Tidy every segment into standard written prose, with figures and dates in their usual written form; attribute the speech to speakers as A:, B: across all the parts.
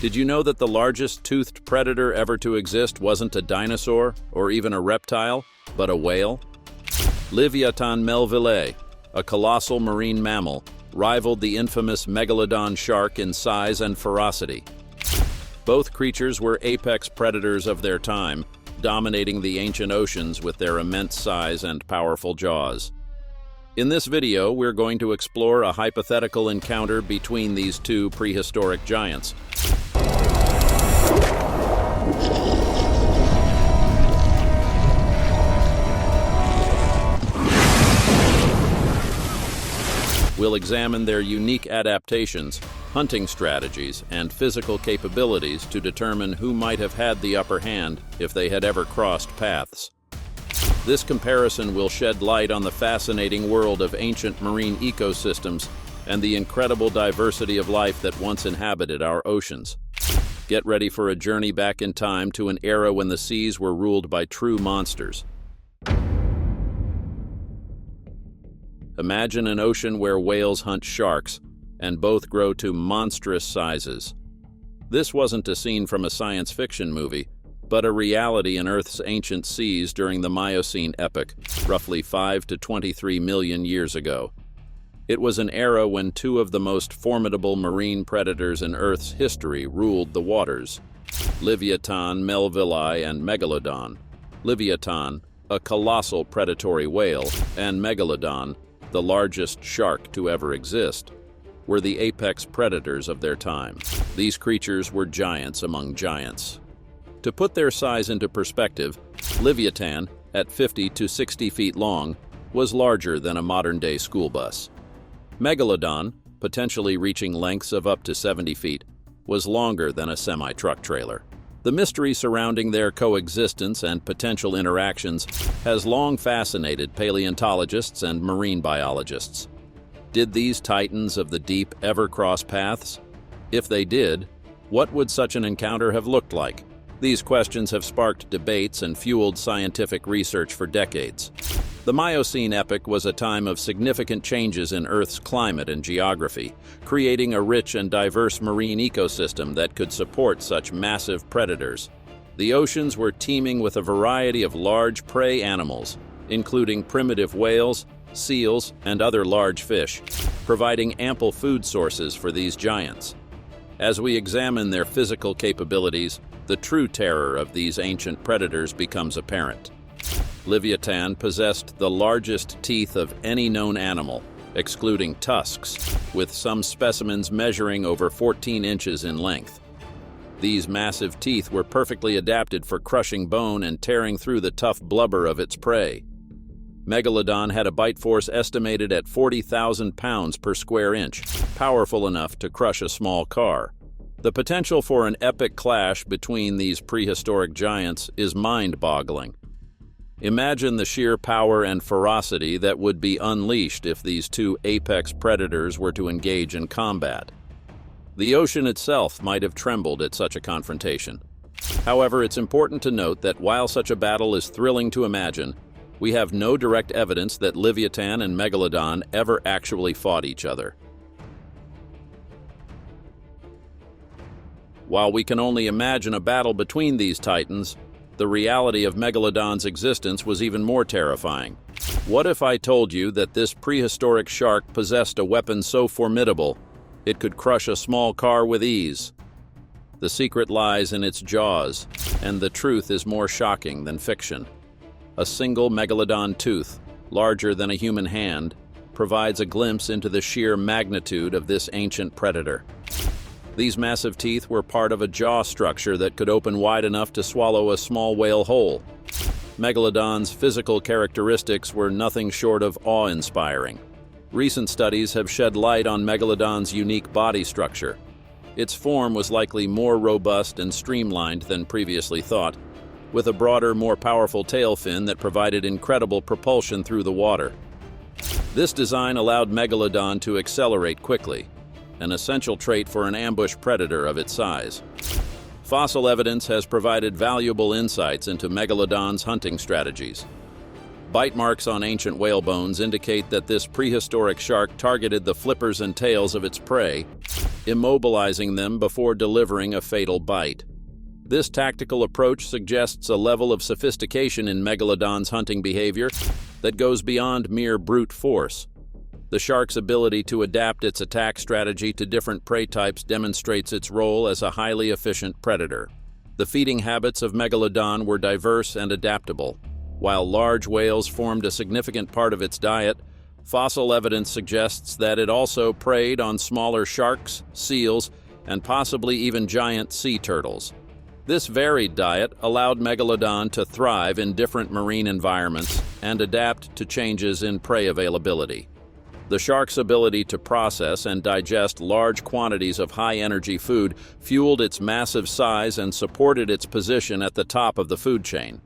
A: Did you know that the largest toothed predator ever to exist wasn't a dinosaur or even a reptile, but a whale? Livyatan melvillei, a colossal marine mammal, rivaled the infamous Megalodon shark in size and ferocity. Both creatures were apex predators of their time, dominating the ancient oceans with their immense size and powerful jaws. In this video, we're going to explore a hypothetical encounter between these two prehistoric giants. We'll examine their unique adaptations, hunting strategies, and physical capabilities to determine who might have had the upper hand if they had ever crossed paths. This comparison will shed light on the fascinating world of ancient marine ecosystems and the incredible diversity of life that once inhabited our oceans. Get ready for a journey back in time to an era when the seas were ruled by true monsters. Imagine an ocean where whales hunt sharks, and both grow to monstrous sizes. This wasn't a scene from a science fiction movie, but a reality in Earth's ancient seas during the Miocene epoch, roughly 5 to 23 million years ago. It was an era when two of the most formidable marine predators in Earth's history ruled the waters: Livyatan, melvillei, and Megalodon. Livyatan, a colossal predatory whale, and Megalodon, the largest shark to ever exist, were the apex predators of their time. These creatures were giants among giants. To put their size into perspective, Livyatan, at 50 to 60 feet long, was larger than a modern-day school bus. Megalodon, potentially reaching lengths of up to 70 feet, was longer than a semi-truck trailer. The mystery surrounding their coexistence and potential interactions has long fascinated paleontologists and marine biologists. Did these titans of the deep ever cross paths? If they did, what would such an encounter have looked like? These questions have sparked debates and fueled scientific research for decades. The Miocene epoch was a time of significant changes in Earth's climate and geography, creating a rich and diverse marine ecosystem that could support such massive predators. The oceans were teeming with a variety of large prey animals, including primitive whales, seals, and other large fish, providing ample food sources for these giants. As we examine their physical capabilities, the true terror of these ancient predators becomes apparent. Livyatan possessed the largest teeth of any known animal, excluding tusks, with some specimens measuring over 14 inches in length. These massive teeth were perfectly adapted for crushing bone and tearing through the tough blubber of its prey. Megalodon had a bite force estimated at 40,000 pounds per square inch, powerful enough to crush a small car. The potential for an epic clash between these prehistoric giants is mind-boggling. Imagine the sheer power and ferocity that would be unleashed if these two apex predators were to engage in combat. The ocean itself might have trembled at such a confrontation. However, it's important to note that while such a battle is thrilling to imagine, we have no direct evidence that Livyatan and Megalodon ever actually fought each other. While we can only imagine a battle between these titans, the reality of Megalodon's existence was even more terrifying. What if I told you that this prehistoric shark possessed a weapon so formidable it could crush a small car with ease? The secret lies in its jaws, and the truth is more shocking than fiction. A single Megalodon tooth, larger than a human hand, provides a glimpse into the sheer magnitude of this ancient predator. These massive teeth were part of a jaw structure that could open wide enough to swallow a small whale whole. Megalodon's physical characteristics were nothing short of awe-inspiring. Recent studies have shed light on Megalodon's unique body structure. Its form was likely more robust and streamlined than previously thought, with a broader, more powerful tail fin that provided incredible propulsion through the water. This design allowed Megalodon to accelerate quickly, an essential trait for an ambush predator of its size. Fossil evidence has provided valuable insights into Megalodon's hunting strategies. Bite marks on ancient whale bones indicate that this prehistoric shark targeted the flippers and tails of its prey, immobilizing them before delivering a fatal bite. This tactical approach suggests a level of sophistication in Megalodon's hunting behavior that goes beyond mere brute force. The shark's ability to adapt its attack strategy to different prey types demonstrates its role as a highly efficient predator. The feeding habits of Megalodon were diverse and adaptable. While large whales formed a significant part of its diet, fossil evidence suggests that it also preyed on smaller sharks, seals, and possibly even giant sea turtles. This varied diet allowed Megalodon to thrive in different marine environments and adapt to changes in prey availability. The shark's ability to process and digest large quantities of high-energy food fueled its massive size and supported its position at the top of the food chain.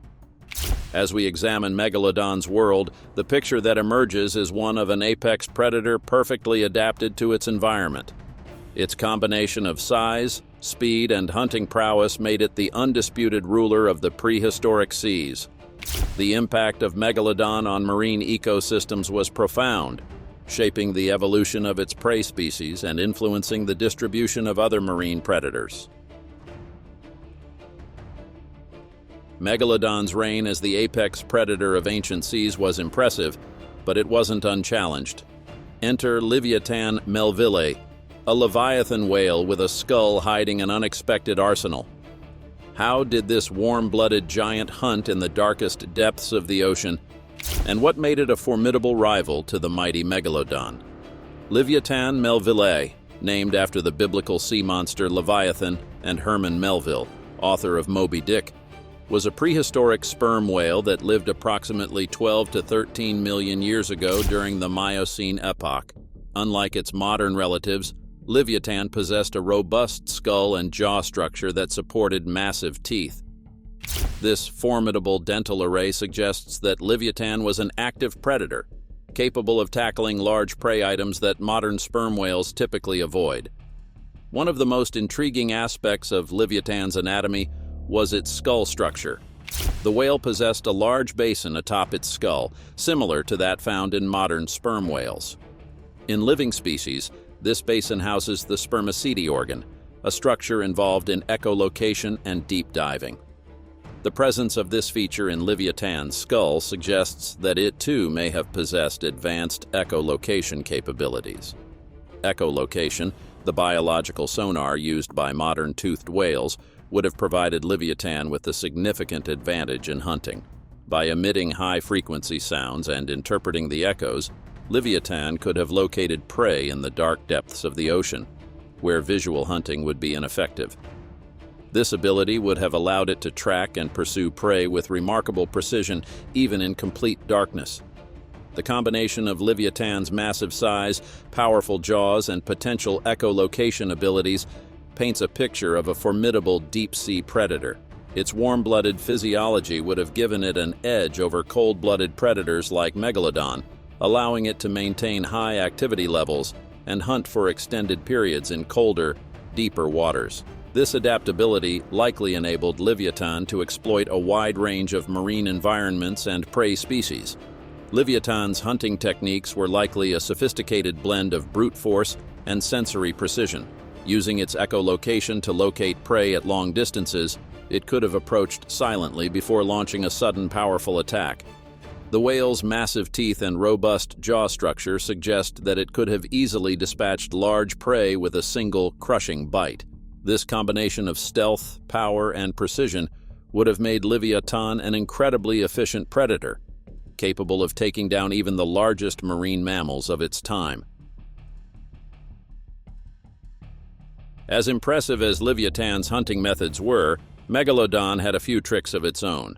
A: As we examine Megalodon's world, the picture that emerges is one of an apex predator perfectly adapted to its environment. Its combination of size, speed, and hunting prowess made it the undisputed ruler of the prehistoric seas. The impact of Megalodon on marine ecosystems was profound, shaping the evolution of its prey species and influencing the distribution of other marine predators. Megalodon's reign as the apex predator of ancient seas was impressive, but it wasn't unchallenged. Enter Livyatan melvillei, a Leviathan whale with a skull hiding an unexpected arsenal. How did this warm-blooded giant hunt in the darkest depths of the ocean, and what made it a formidable rival to the mighty Megalodon? Livyatan melvillei, named after the biblical sea monster Leviathan and Herman Melville, author of Moby Dick, was a prehistoric sperm whale that lived approximately 12 to 13 million years ago during the Miocene epoch. Unlike its modern relatives, Livyatan possessed a robust skull and jaw structure that supported massive teeth. This formidable dental array suggests that Livyatan was an active predator, capable of tackling large prey items that modern sperm whales typically avoid. One of the most intriguing aspects of Livyatan's anatomy was its skull structure. The whale possessed a large basin atop its skull, similar to that found in modern sperm whales. In living species, this basin houses the spermaceti organ, a structure involved in echolocation and deep diving. The presence of this feature in Livyatan's skull suggests that it too may have possessed advanced echolocation capabilities. Echolocation, the biological sonar used by modern toothed whales, would have provided Livyatan with a significant advantage in hunting. By emitting high-frequency sounds and interpreting the echoes, Livyatan could have located prey in the dark depths of the ocean, where visual hunting would be ineffective. This ability would have allowed it to track and pursue prey with remarkable precision, even in complete darkness. The combination of Livyatan's massive size, powerful jaws, and potential echolocation abilities paints a picture of a formidable deep-sea predator. Its warm-blooded physiology would have given it an edge over cold-blooded predators like Megalodon, allowing it to maintain high activity levels and hunt for extended periods in colder, deeper waters. This adaptability likely enabled Livyatan to exploit a wide range of marine environments and prey species. Livyatan's hunting techniques were likely a sophisticated blend of brute force and sensory precision. Using its echolocation to locate prey at long distances, it could have approached silently before launching a sudden powerful attack. The whale's massive teeth and robust jaw structure suggest that it could have easily dispatched large prey with a single, crushing bite. This combination of stealth, power, and precision would have made Livyatan an incredibly efficient predator, capable of taking down even the largest marine mammals of its time. As impressive as Livyatan's hunting methods were, Megalodon had a few tricks of its own.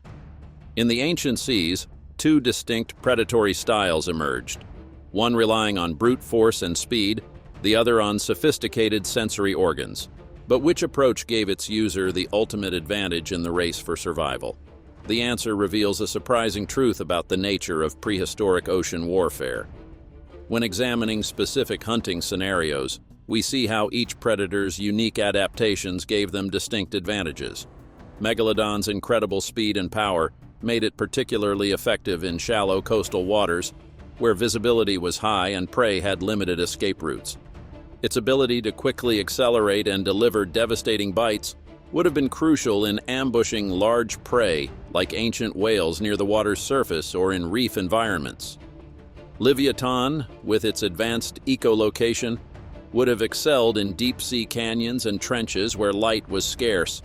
A: In the ancient seas, two distinct predatory styles emerged, one relying on brute force and speed, the other on sophisticated sensory organs. But which approach gave its user the ultimate advantage in the race for survival? The answer reveals a surprising truth about the nature of prehistoric ocean warfare. When examining specific hunting scenarios, we see how each predator's unique adaptations gave them distinct advantages. Megalodon's incredible speed and power made it particularly effective in shallow coastal waters, where visibility was high and prey had limited escape routes. Its ability to quickly accelerate and deliver devastating bites would have been crucial in ambushing large prey like ancient whales near the water's surface or in reef environments. Livyatan, with its advanced echolocation, would have excelled in deep-sea canyons and trenches where light was scarce.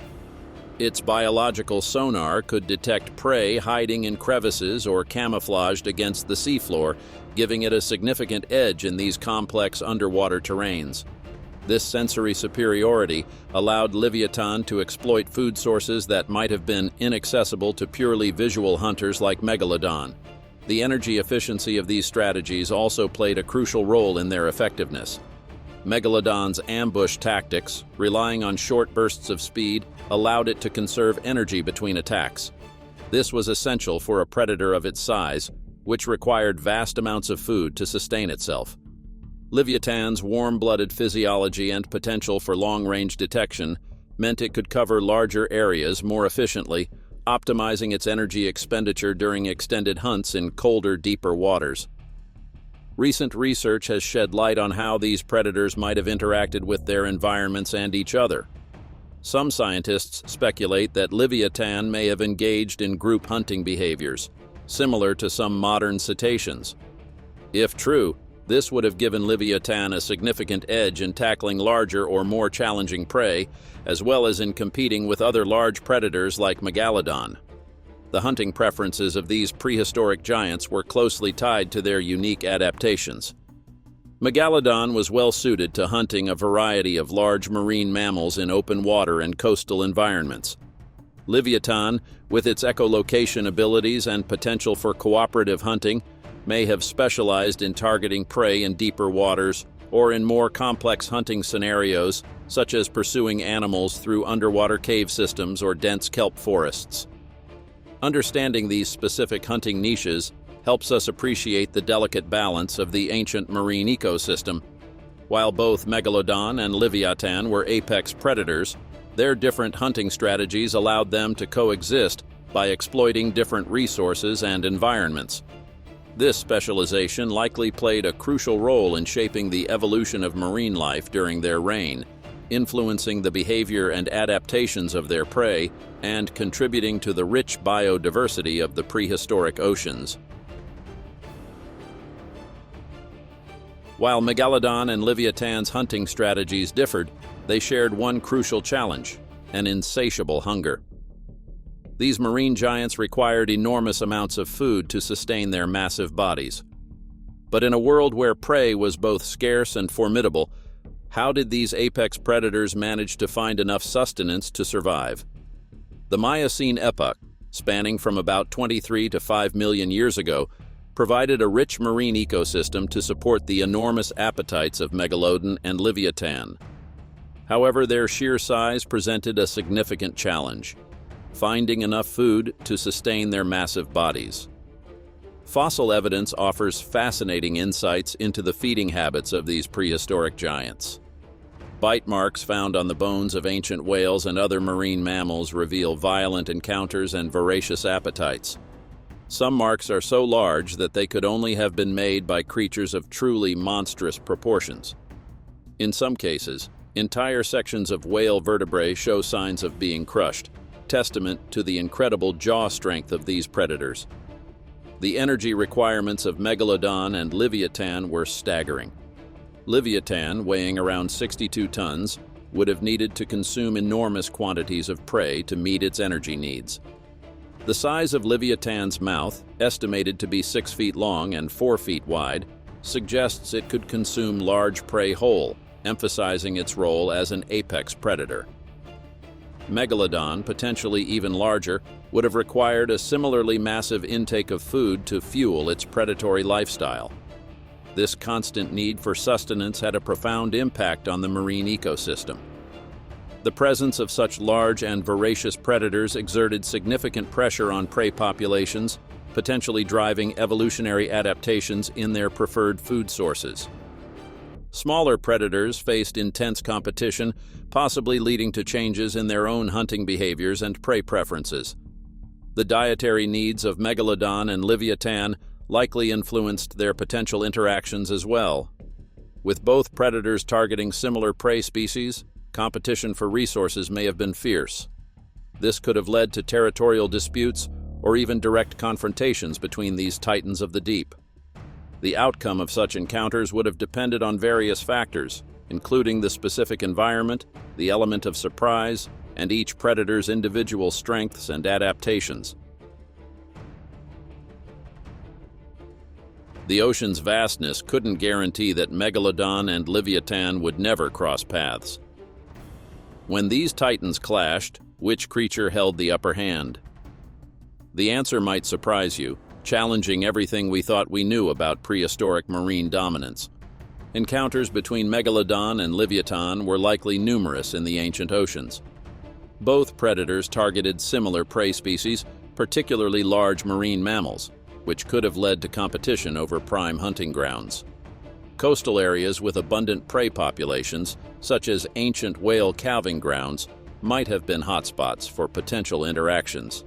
A: Its biological sonar could detect prey hiding in crevices or camouflaged against the seafloor, giving it a significant edge in these complex underwater terrains. This sensory superiority allowed Livyatan to exploit food sources that might have been inaccessible to purely visual hunters like Megalodon. The energy efficiency of these strategies also played a crucial role in their effectiveness. Megalodon's ambush tactics, relying on short bursts of speed, allowed it to conserve energy between attacks. This was essential for a predator of its size, which required vast amounts of food to sustain itself. Livyatan's warm-blooded physiology and potential for long-range detection meant it could cover larger areas more efficiently, optimizing its energy expenditure during extended hunts in colder, deeper waters. Recent research has shed light on how these predators might have interacted with their environments and each other. Some scientists speculate that Livyatan may have engaged in group hunting behaviors, similar to some modern cetaceans. If true, this would have given Livyatan a significant edge in tackling larger or more challenging prey, as well as in competing with other large predators like Megalodon. The hunting preferences of these prehistoric giants were closely tied to their unique adaptations. Megalodon was well suited to hunting a variety of large marine mammals in open water and coastal environments. Livyatan, with its echolocation abilities and potential for cooperative hunting, may have specialized in targeting prey in deeper waters or in more complex hunting scenarios, such as pursuing animals through underwater cave systems or dense kelp forests. Understanding these specific hunting niches helps us appreciate the delicate balance of the ancient marine ecosystem. While both Megalodon and Livyatan were apex predators, their different hunting strategies allowed them to coexist by exploiting different resources and environments. This specialization likely played a crucial role in shaping the evolution of marine life during their reign, influencing the behavior and adaptations of their prey and contributing to the rich biodiversity of the prehistoric oceans. While Megalodon and Livyatan's hunting strategies differed, they shared one crucial challenge: an insatiable hunger. These marine giants required enormous amounts of food to sustain their massive bodies. But in a world where prey was both scarce and formidable, how did these apex predators manage to find enough sustenance to survive? The Miocene epoch, spanning from about 23 to 5 million years ago, provided a rich marine ecosystem to support the enormous appetites of Megalodon and Livyatan. However, their sheer size presented a significant challenge: finding enough food to sustain their massive bodies. Fossil evidence offers fascinating insights into the feeding habits of these prehistoric giants. Bite marks found on the bones of ancient whales and other marine mammals reveal violent encounters and voracious appetites. Some marks are so large that they could only have been made by creatures of truly monstrous proportions. In some cases, entire sections of whale vertebrae show signs of being crushed, testament to the incredible jaw strength of these predators. The energy requirements of Megalodon and Livyatan were staggering. Livyatan, weighing around 62 tons, would have needed to consume enormous quantities of prey to meet its energy needs. The size of Livyatan's mouth, estimated to be 6 feet long and 4 feet wide, suggests it could consume large prey whole, emphasizing its role as an apex predator. Megalodon, potentially even larger, would have required a similarly massive intake of food to fuel its predatory lifestyle. This constant need for sustenance had a profound impact on the marine ecosystem. The presence of such large and voracious predators exerted significant pressure on prey populations, potentially driving evolutionary adaptations in their preferred food sources. Smaller predators faced intense competition, possibly leading to changes in their own hunting behaviors and prey preferences. The dietary needs of Megalodon and Livyatan likely influenced their potential interactions as well. With both predators targeting similar prey species, competition for resources may have been fierce. This could have led to territorial disputes or even direct confrontations between these titans of the deep. The outcome of such encounters would have depended on various factors, including the specific environment, the element of surprise, and each predator's individual strengths and adaptations. The ocean's vastness couldn't guarantee that Megalodon and Livyatan would never cross paths. When these titans clashed, which creature held the upper hand? The answer might surprise you, challenging everything we thought we knew about prehistoric marine dominance. Encounters between Megalodon and Livyatan were likely numerous in the ancient oceans. Both predators targeted similar prey species, particularly large marine mammals, which could have led to competition over prime hunting grounds. Coastal areas with abundant prey populations, such as ancient whale calving grounds, might have been hotspots for potential interactions.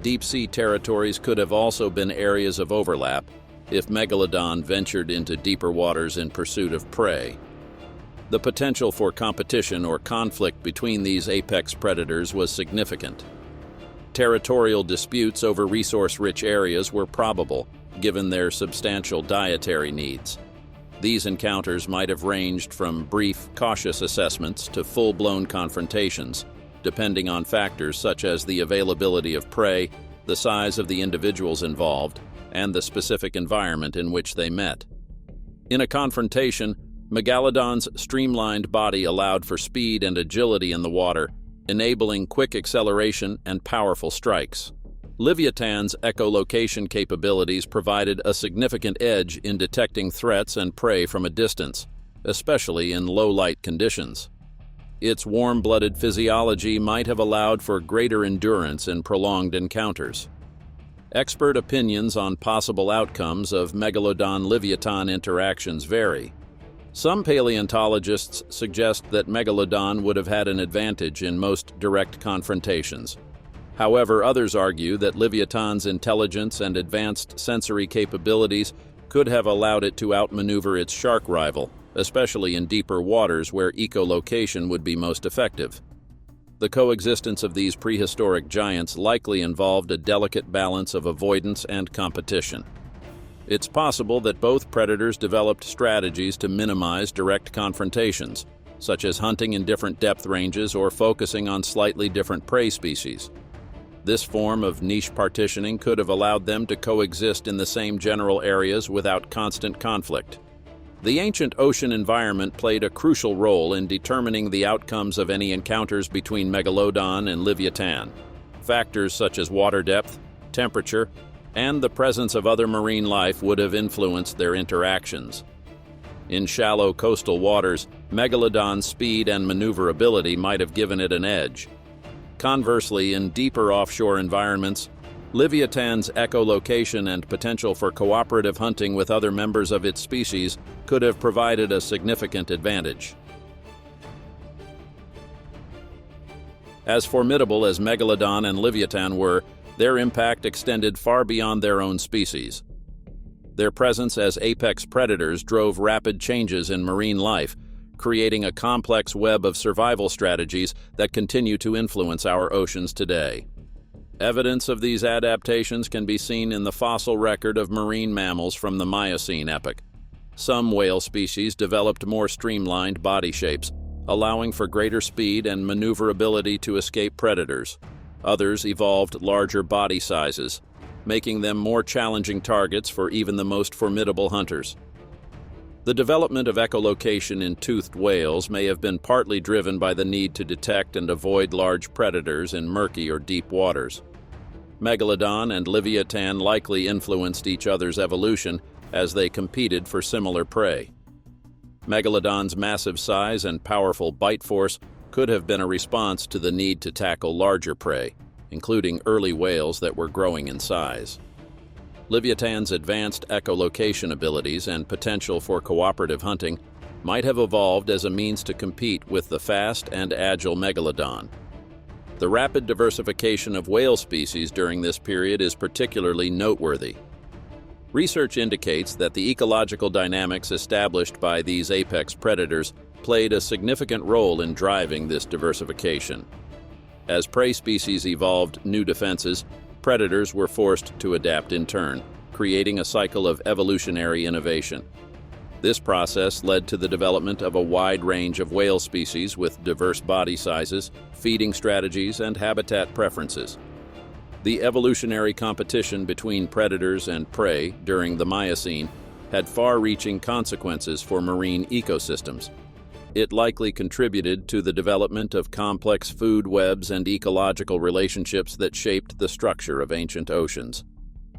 A: Deep-sea territories could have also been areas of overlap if Megalodon ventured into deeper waters in pursuit of prey. The potential for competition or conflict between these apex predators was significant. Territorial disputes over resource-rich areas were probable, given their substantial dietary needs. These encounters might have ranged from brief, cautious assessments to full-blown confrontations, depending on factors such as the availability of prey, the size of the individuals involved, and the specific environment in which they met. In a confrontation, Megalodon's streamlined body allowed for speed and agility in the water, enabling quick acceleration and powerful strikes. Livyatan's echolocation capabilities provided a significant edge in detecting threats and prey from a distance, especially in low-light conditions. Its warm-blooded physiology might have allowed for greater endurance in prolonged encounters. Expert opinions on possible outcomes of Megalodon-Livyatan interactions vary. Some paleontologists suggest that Megalodon would have had an advantage in most direct confrontations. However, others argue that Livyatan's intelligence and advanced sensory capabilities could have allowed it to outmaneuver its shark rival, especially in deeper waters where echolocation would be most effective. The coexistence of these prehistoric giants likely involved a delicate balance of avoidance and competition. It's possible that both predators developed strategies to minimize direct confrontations, such as hunting in different depth ranges or focusing on slightly different prey species. This form of niche partitioning could have allowed them to coexist in the same general areas without constant conflict. The ancient ocean environment played a crucial role in determining the outcomes of any encounters between Megalodon and Livyatan. Factors such as water depth, temperature, and the presence of other marine life would have influenced their interactions. In shallow coastal waters, Megalodon's speed and maneuverability might have given it an edge. Conversely, in deeper offshore environments, Livyatan's echolocation and potential for cooperative hunting with other members of its species could have provided a significant advantage. As formidable as Megalodon and Livyatan were, their impact extended far beyond their own species. Their presence as apex predators drove rapid changes in marine life, creating a complex web of survival strategies that continue to influence our oceans today. Evidence of these adaptations can be seen in the fossil record of marine mammals from the Miocene epoch. Some whale species developed more streamlined body shapes, allowing for greater speed and maneuverability to escape predators. Others evolved larger body sizes, making them more challenging targets for even the most formidable hunters. The development of echolocation in toothed whales may have been partly driven by the need to detect and avoid large predators in murky or deep waters. Megalodon and Livyatan likely influenced each other's evolution as they competed for similar prey. Megalodon's massive size and powerful bite force could have been a response to the need to tackle larger prey, including early whales that were growing in size. Livyatan's advanced echolocation abilities and potential for cooperative hunting might have evolved as a means to compete with the fast and agile Megalodon. The rapid diversification of whale species during this period is particularly noteworthy. Research indicates that the ecological dynamics established by these apex predators played a significant role in driving this diversification. As prey species evolved new defenses, predators were forced to adapt in turn, creating a cycle of evolutionary innovation. This process led to the development of a wide range of whale species with diverse body sizes, feeding strategies, and habitat preferences. The evolutionary competition between predators and prey during the Miocene had far-reaching consequences for marine ecosystems. It likely contributed to the development of complex food webs and ecological relationships that shaped the structure of ancient oceans.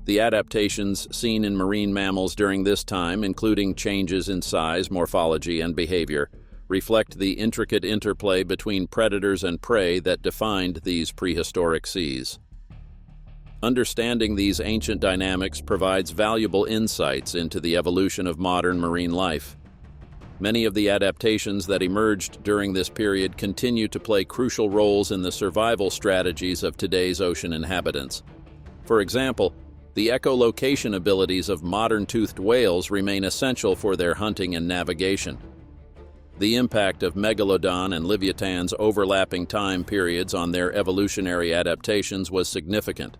A: The adaptations seen in marine mammals during this time, including changes in size, morphology, and behavior, reflect the intricate interplay between predators and prey that defined these prehistoric seas. Understanding these ancient dynamics provides valuable insights into the evolution of modern marine life. Many of the adaptations that emerged during this period continue to play crucial roles in the survival strategies of today's ocean inhabitants. For example, the echolocation abilities of modern toothed whales remain essential for their hunting and navigation. The impact of Megalodon and Livyatan's overlapping time periods on their evolutionary adaptations was significant.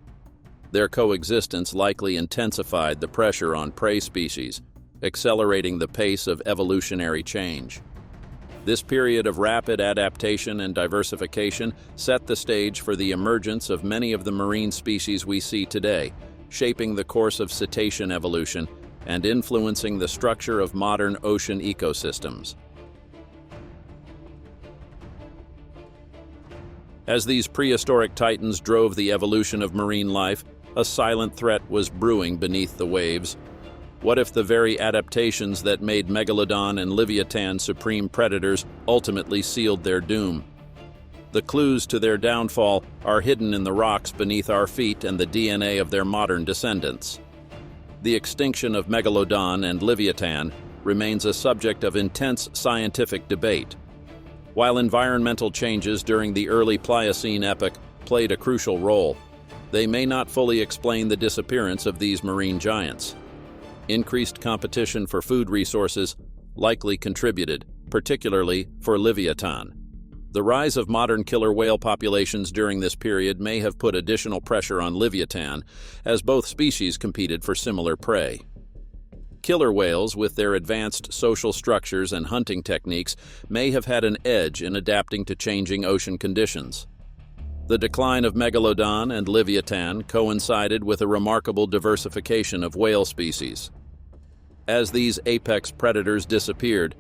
A: Their coexistence likely intensified the pressure on prey species, accelerating the pace of evolutionary change. This period of rapid adaptation and diversification set the stage for the emergence of many of the marine species we see today, shaping the course of cetacean evolution and influencing the structure of modern ocean ecosystems. As these prehistoric titans drove the evolution of marine life, a silent threat was brewing beneath the waves. What if the very adaptations that made Megalodon and Livyatan supreme predators ultimately sealed their doom? The clues to their downfall are hidden in the rocks beneath our feet and the DNA of their modern descendants. The extinction of Megalodon and Livyatan remains a subject of intense scientific debate. While environmental changes during the early Pliocene epoch played a crucial role, they may not fully explain the disappearance of these marine giants. Increased competition for food resources likely contributed, particularly for Livyatan. The rise of modern killer whale populations during this period may have put additional pressure on Livyatan, as both species competed for similar prey. Killer whales, with their advanced social structures and hunting techniques, may have had an edge in adapting to changing ocean conditions. The decline of Megalodon and Livyatan coincided with a remarkable diversification of whale species. As these apex predators disappeared,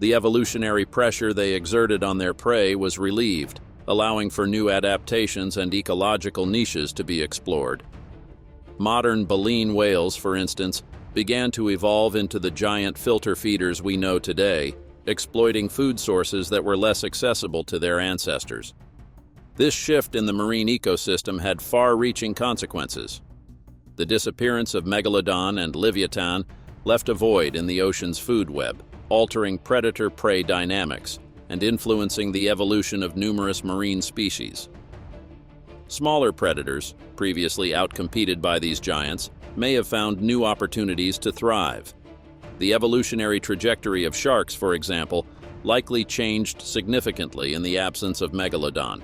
A: the evolutionary pressure they exerted on their prey was relieved, allowing for new adaptations and ecological niches to be explored. Modern baleen whales, for instance, began to evolve into the giant filter feeders we know today, exploiting food sources that were less accessible to their ancestors. This shift in the marine ecosystem had far-reaching consequences. The disappearance of Megalodon and Livyatan left a void in the ocean's food web, altering predator-prey dynamics and influencing the evolution of numerous marine species. Smaller predators, previously outcompeted by these giants, may have found new opportunities to thrive. The evolutionary trajectory of sharks, for example, likely changed significantly in the absence of Megalodon.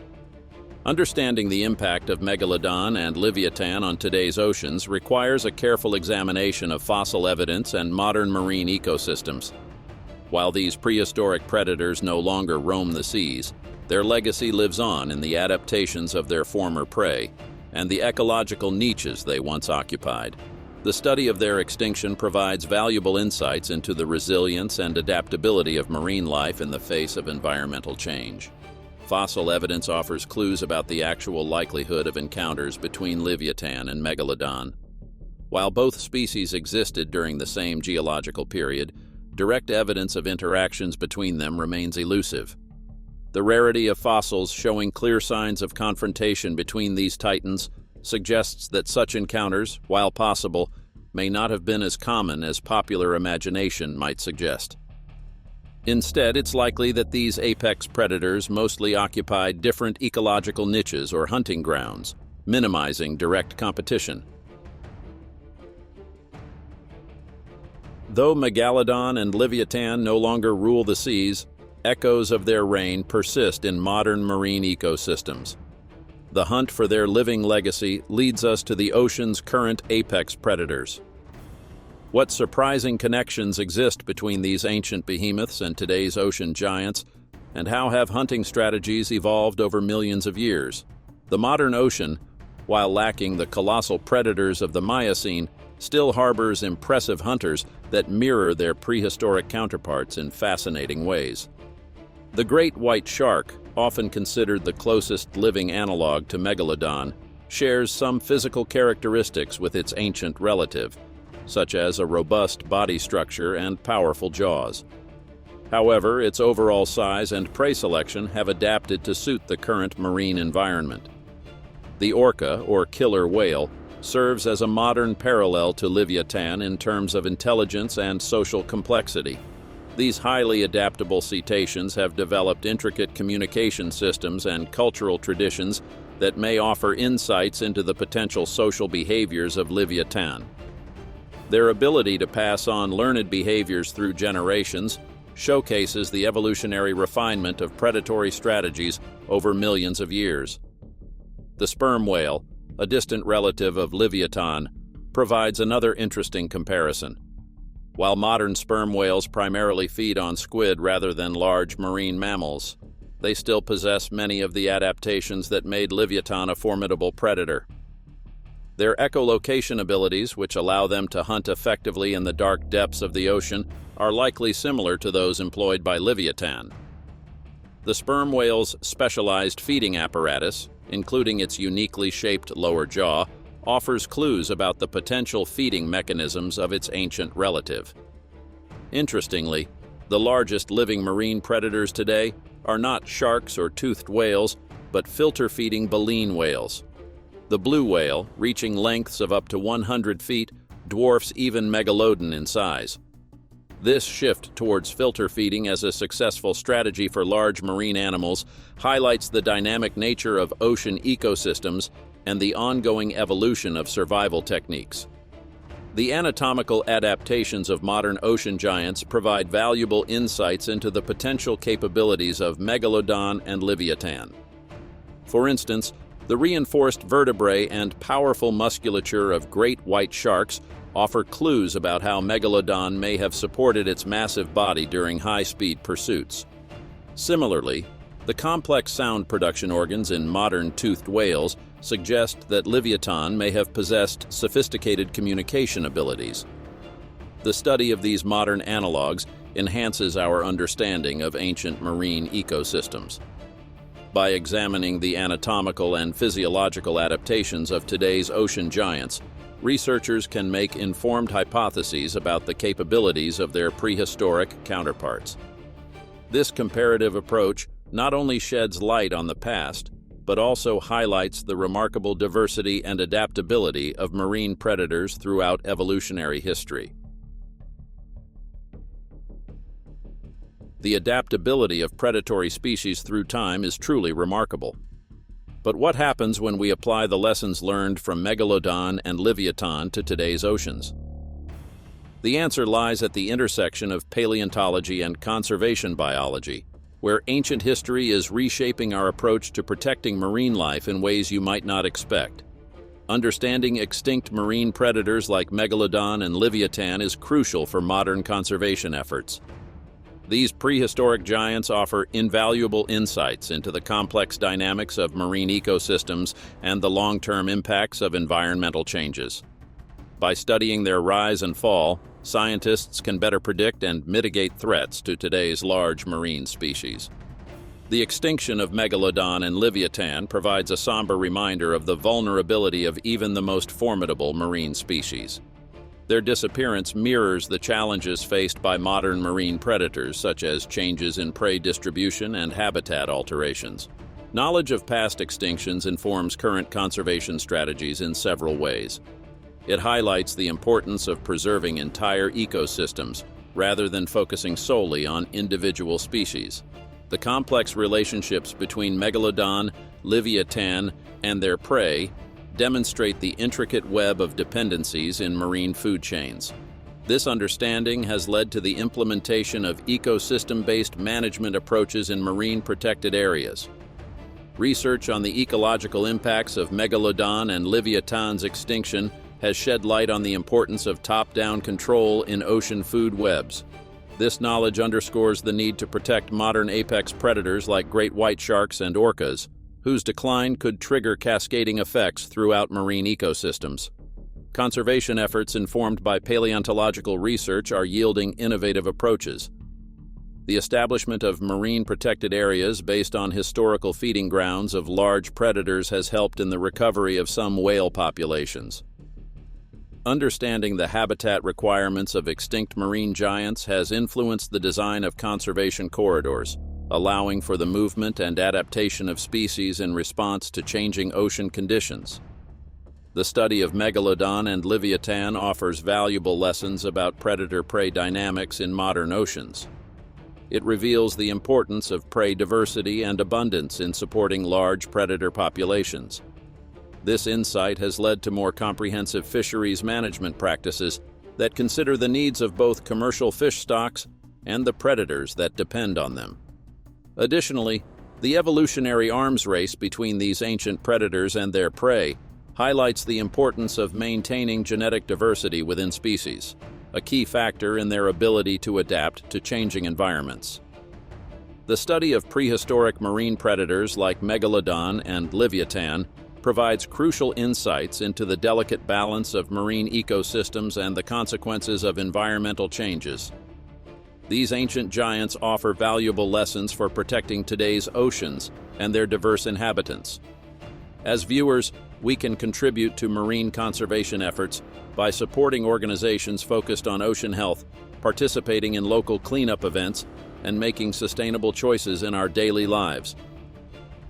A: Understanding the impact of Megalodon and Livyatan on today's oceans requires a careful examination of fossil evidence and modern marine ecosystems. While these prehistoric predators no longer roam the seas, their legacy lives on in the adaptations of their former prey and the ecological niches they once occupied. The study of their extinction provides valuable insights into the resilience and adaptability of marine life in the face of environmental change. Fossil evidence offers clues about the actual likelihood of encounters between Livyatan and Megalodon. While both species existed during the same geological period, direct evidence of interactions between them remains elusive. The rarity of fossils showing clear signs of confrontation between these titans suggests that such encounters, while possible, may not have been as common as popular imagination might suggest. Instead, it's likely that these apex predators mostly occupied different ecological niches or hunting grounds, minimizing direct competition. Though Megalodon and Livyatan no longer rule the seas, echoes of their reign persist in modern marine ecosystems. The hunt for their living legacy leads us to the ocean's current apex predators. What surprising connections exist between these ancient behemoths and today's ocean giants, and how have hunting strategies evolved over millions of years? The modern ocean, while lacking the colossal predators of the Miocene, still harbors impressive hunters that mirror their prehistoric counterparts in fascinating ways. The great white shark, often considered the closest living analog to Megalodon, shares some physical characteristics with its ancient relative, such as a robust body structure and powerful jaws. However, its overall size and prey selection have adapted to suit the current marine environment. The orca, or killer whale, serves as a modern parallel to Livyatan in terms of intelligence and social complexity. These highly adaptable cetaceans have developed intricate communication systems and cultural traditions that may offer insights into the potential social behaviors of Livyatan. Their ability to pass on learned behaviors through generations showcases the evolutionary refinement of predatory strategies over millions of years. The sperm whale, a distant relative of Livyatan, provides another interesting comparison. While modern sperm whales primarily feed on squid rather than large marine mammals, they still possess many of the adaptations that made Livyatan a formidable predator. Their echolocation abilities, which allow them to hunt effectively in the dark depths of the ocean, are likely similar to those employed by Livyatan. The sperm whale's specialized feeding apparatus, including its uniquely shaped lower jaw, offers clues about the potential feeding mechanisms of its ancient relative. Interestingly, the largest living marine predators today are not sharks or toothed whales, but filter-feeding baleen whales. The blue whale, reaching lengths of up to 100 feet, dwarfs even Megalodon in size. This shift towards filter feeding as a successful strategy for large marine animals highlights the dynamic nature of ocean ecosystems and the ongoing evolution of survival techniques. The anatomical adaptations of modern ocean giants provide valuable insights into the potential capabilities of Megalodon and Livyatan. For instance, the reinforced vertebrae and powerful musculature of great white sharks offer clues about how Megalodon may have supported its massive body during high-speed pursuits. Similarly, the complex sound production organs in modern toothed whales suggest that Livyatan may have possessed sophisticated communication abilities. The study of these modern analogs enhances our understanding of ancient marine ecosystems. By examining the anatomical and physiological adaptations of today's ocean giants, researchers can make informed hypotheses about the capabilities of their prehistoric counterparts. This comparative approach not only sheds light on the past, but also highlights the remarkable diversity and adaptability of marine predators throughout evolutionary history. The adaptability of predatory species through time is truly remarkable. But what happens when we apply the lessons learned from Megalodon and Livyatan to today's oceans? The answer lies at the intersection of paleontology and conservation biology, where ancient history is reshaping our approach to protecting marine life in ways you might not expect. Understanding extinct marine predators like Megalodon and Livyatan is crucial for modern conservation efforts. These prehistoric giants offer invaluable insights into the complex dynamics of marine ecosystems and the long-term impacts of environmental changes. By studying their rise and fall, scientists can better predict and mitigate threats to today's large marine species. The extinction of Megalodon and Livyatan provides a somber reminder of the vulnerability of even the most formidable marine species. Their disappearance mirrors the challenges faced by modern marine predators, such as changes in prey distribution and habitat alterations. Knowledge of past extinctions informs current conservation strategies in several ways. It highlights the importance of preserving entire ecosystems rather than focusing solely on individual species. The complex relationships between Megalodon, Livyatan, and their prey demonstrate the intricate web of dependencies in marine food chains. This understanding has led to the implementation of ecosystem-based management approaches in marine protected areas. Research on the ecological impacts of Megalodon and Livyatan's extinction has shed light on the importance of top-down control in ocean food webs. This knowledge underscores the need to protect modern apex predators like great white sharks and orcas, whose decline could trigger cascading effects throughout marine ecosystems. Conservation efforts informed by paleontological research are yielding innovative approaches. The establishment of marine protected areas based on historical feeding grounds of large predators has helped in the recovery of some whale populations. Understanding the habitat requirements of extinct marine giants has influenced the design of conservation corridors, allowing for the movement and adaptation of species in response to changing ocean conditions. The study of Megalodon and Livyatan offers valuable lessons about predator-prey dynamics in modern oceans. It reveals the importance of prey diversity and abundance in supporting large predator populations. This insight has led to more comprehensive fisheries management practices that consider the needs of both commercial fish stocks and the predators that depend on them. Additionally, the evolutionary arms race between these ancient predators and their prey highlights the importance of maintaining genetic diversity within species, a key factor in their ability to adapt to changing environments. The study of prehistoric marine predators like Megalodon and Livyatan provides crucial insights into the delicate balance of marine ecosystems and the consequences of environmental changes. These ancient giants offer valuable lessons for protecting today's oceans and their diverse inhabitants. As viewers, we can contribute to marine conservation efforts by supporting organizations focused on ocean health, participating in local cleanup events, and making sustainable choices in our daily lives.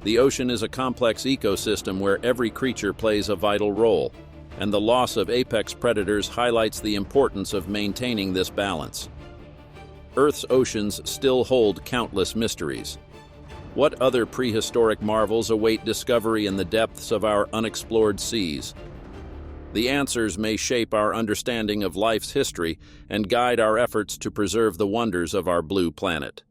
A: The ocean is a complex ecosystem where every creature plays a vital role, and the loss of apex predators highlights the importance of maintaining this balance. Earth's oceans still hold countless mysteries. What other prehistoric marvels await discovery in the depths of our unexplored seas? The answers may shape our understanding of life's history and guide our efforts to preserve the wonders of our blue planet.